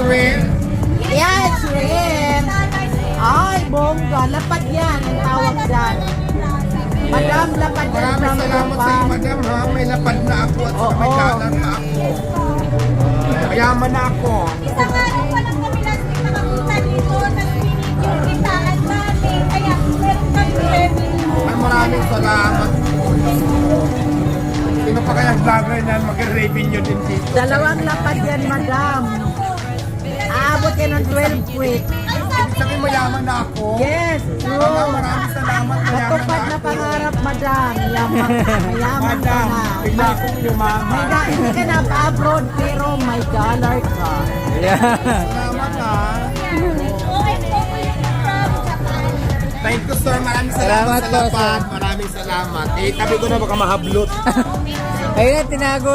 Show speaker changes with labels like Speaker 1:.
Speaker 1: real?
Speaker 2: Yes, rin. Ay, bongga. Lapad yan ang tawag dyan. Madam, lapad yan.
Speaker 1: Maraming salamat sa iyo, madam, ha? May lapad na ako at saka may dollar na ako. Mayaman na ako.
Speaker 3: Isang araw pa lang kami nakakutan dito, nag-video kita at dami. Kaya meron kami revenue.
Speaker 1: Ay, maraming salamat po. Sino pa kayang vlogger niyan mag-revenue din dito?
Speaker 2: Dalawang lapad yan, madam. Aabot yan ng 12 week.
Speaker 1: Sabi mayaman na ako.
Speaker 2: Yes,
Speaker 1: Mama,
Speaker 2: true.
Speaker 1: maraming salamat. Mayaman
Speaker 2: Natupad
Speaker 1: na
Speaker 2: na
Speaker 1: ako.
Speaker 2: pangarap, madam. Mayaman ka
Speaker 1: Madam,
Speaker 2: na.
Speaker 1: bigla akong yumaman.
Speaker 2: Hindi ka na pa-abroad, pero may dollar ka.
Speaker 1: Salamat ha.
Speaker 3: OFW from Japan.
Speaker 1: Thank you sir, maraming
Speaker 4: Salamat
Speaker 1: salamat
Speaker 4: po,
Speaker 1: sa lapad. Maraming salamat. Eh, tabi ko na baka mahablot.
Speaker 4: Ayun na, tinago